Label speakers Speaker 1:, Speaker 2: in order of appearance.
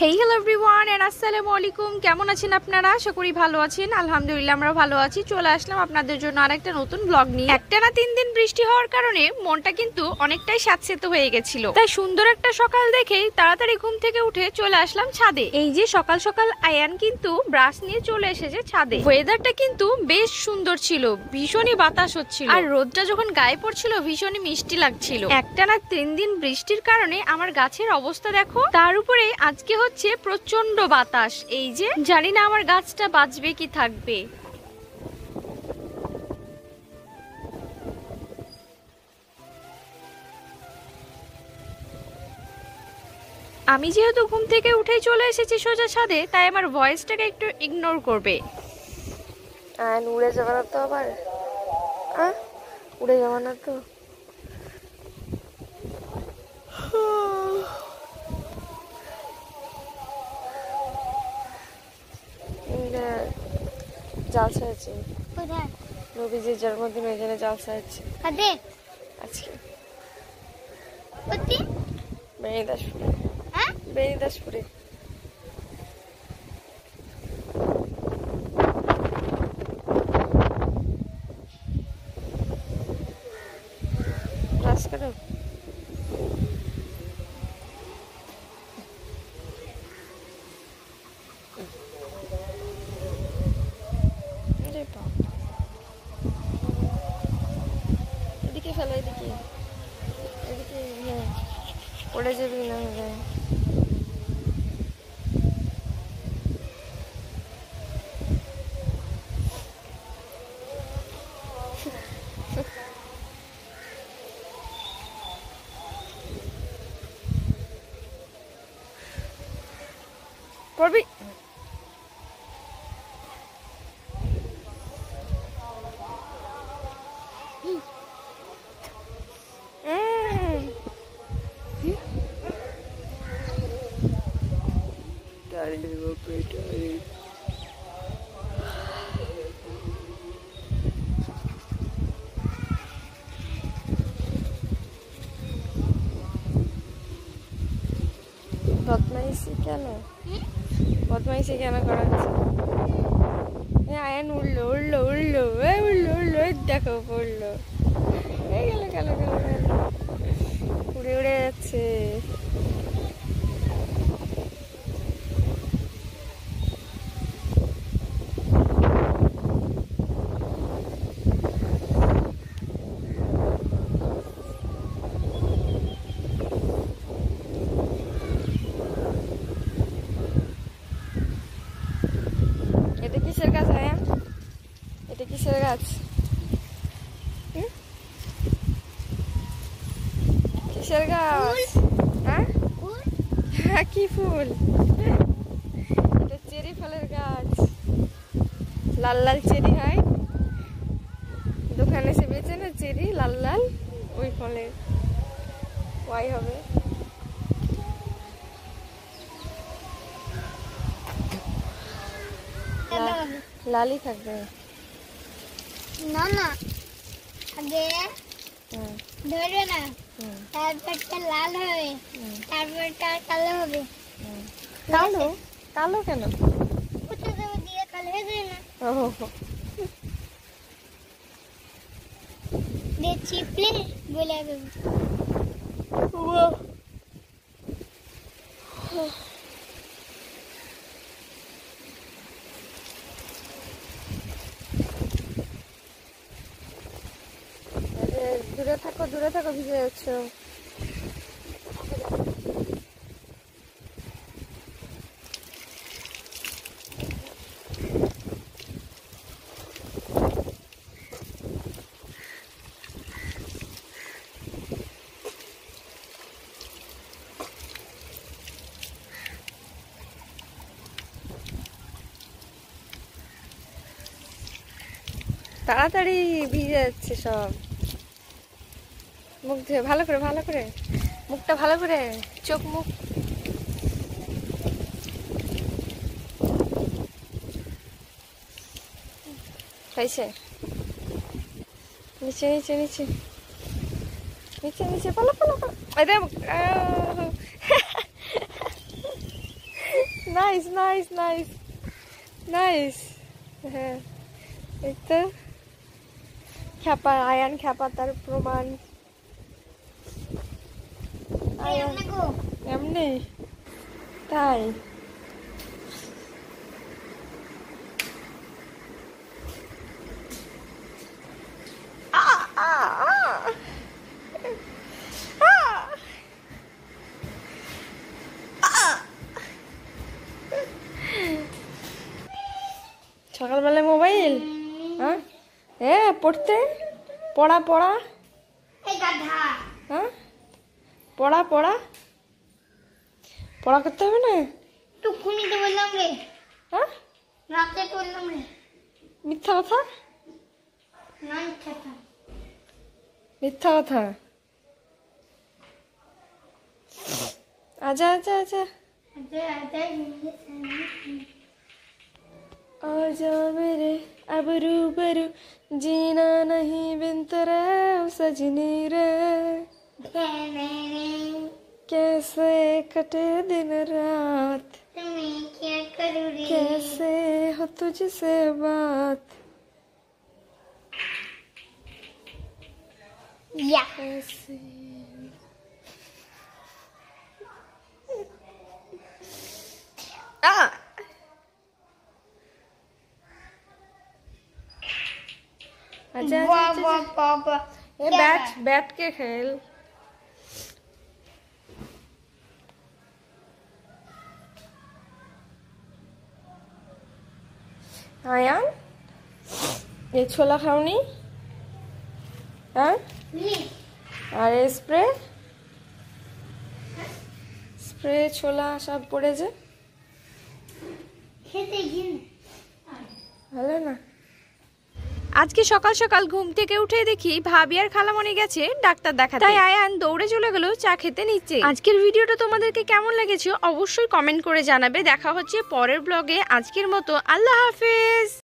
Speaker 1: Hey hello everyone and আসসালামু আলাইকুম। কেমন আছেন আপনারা? আশা করি ভালো আছেন। আলহামদুলিল্লাহ আমরা ভালো আছি। চলে আসলাম আপনাদের জন্য আরেকটা নতুন ব্লগ নিয়ে। একটানা 3 দিন বৃষ্টি হওয়ার কারণে মনটা কিন্তু অনেকটাই স্যাঁতসেঁতে হয়ে গেছিল। তাই সুন্দর একটা সকাল দেখেই তাড়াতাড়ি ঘুম থেকে উঠে চলে আসলাম ছাদে। এই যে সকাল সকাল আয়ান কিন্তু ব্রাশ নিয়ে চলে এসেছে ছাদে। ওয়েদারটা কিন্তু বেশ সুন্দর ছিল, ভীষণই বাতাস হচ্ছিল আর রোদটা যখন গায়ে পড়ছিল ভীষণই মিষ্টি লাগছিল। একটানা 3 দিন বৃষ্টির কারণে আমার গাছের অবস্থা দেখো, তার উপরে আজকে হচ্ছে প্রচন্ড বাতাস। এই যে জানি না আমার গাছটা বাঁচবে কি থাকবে। আমি যেহেতু ঘুম থেকে উঠেই চলে এসেছি সোজা ছাদে, তাই আমার ভয়েসটাকে একটু ইগনোর করবে।
Speaker 2: উড়ে যাবে না তো আবার? উড়ে যাবে না তো? জালসা আছে, নবীজির জন্মদিন, ওই জন্য জালসা আছে আজকে বেনিদাসপুরে। বেনিদাসপুরে ব্রাশ করো। এদিকে ফেলো, এদিকে এদিকে। হ্যাঁ, পড়ে যাবি না হলে। পড়বি। বদমাইশি কেন? বদমাইশি কেন করা হচ্ছে? আয়ান উড়লো উড়লো উড়লো উড়লো উড়লো, দেখো পড়লো। গেল গেল গেল গেল, উড়ে উড়ে যাচ্ছে। এটা কিসের গাছ আয়ান? এটা কিসের গাছ? কিসের গাছ? হ্যাঁ, কি ফুল? এটা চেরি ফলের গাছ। লাল লাল চেরি হয়, দোকানে সে বেচে না চেরি লাল লাল, ওই ফলের ওয়াই হবে। লালই থাকবে
Speaker 3: না না, আগে ধরবে না, তারপরটা লাল হবে, তারপরটা কালো হবে।
Speaker 2: কালো? কালো কেন?
Speaker 3: কোথা থেকে দিয়ে কালো হয়ে যায় না? দিয়ে চিপলে বলে যাবে।
Speaker 2: দূরে থাকো, দূরে থাকো, ভিজে যাচ্ছ। তাড়াতাড়ি ভিজে যাচ্ছে সব। মুখ ধুয়ে ভালো করে, ভালো করে মুখটা, ভালো করে চোখ মুখ। হয়েছে? নিচে নিচে নিচে নিচে নিচে, পালো পালো পালো। Nice nice nice nice. হ্যাঁ এই তো খ্যাপা, আয়ান খ্যাপা তার প্রমাণ। আয়ান এমনি তাই। সকালবেলায় মোবাইল, হ্যাঁ হ্যাঁ পড়তে, পড়া পড়া,
Speaker 3: এই গাধা
Speaker 2: হ্যাঁ পড়া পড়া, পড়া করতে হবে না?
Speaker 3: টুকুনি তো বললাম রে,
Speaker 2: হ্যাঁ
Speaker 3: রাতে বললাম রে,
Speaker 2: মিথ্যা কথা,
Speaker 3: না খেতাম
Speaker 2: মিথ্যা কথা। আচ্ছা আচ্ছা আচ্ছা आ जाओ मेरे अब रूबरू, जीना नहीं बिन तेरे ओ सजनी रे, कैसे कटे दिन रात,
Speaker 3: তুমি क्या करो रे,
Speaker 2: कैसे हो तुझसे बात,
Speaker 3: या
Speaker 2: कैसे। अच्छा
Speaker 3: वाह
Speaker 2: अच्छा
Speaker 3: वाह वाह वाह
Speaker 2: ये बैठ बैठ के खेल। आयान ये छोला खाओनी, हाँ
Speaker 3: ली
Speaker 2: আর স্প্রে, স্প্রে ছোলা সব পড়েছে,
Speaker 3: খেতে গিয়ে
Speaker 2: ভালো না?
Speaker 1: আজকে সকাল সকাল ঘুম থেকে উঠে দেখি ভাবি আর খালামণি গেছে ডাক্তার দেখাতে, তাই আয়ান দৌড়ে চলে গেল চা খেতে নিচে। আজকের ভিডিওটা তোমাদেরকে কেমন লেগেছে অবশ্যই কমেন্ট করে জানাবে। দেখা হচ্ছে পরের ব্লগে। আজকের মতো আল্লাহ হাফেজ।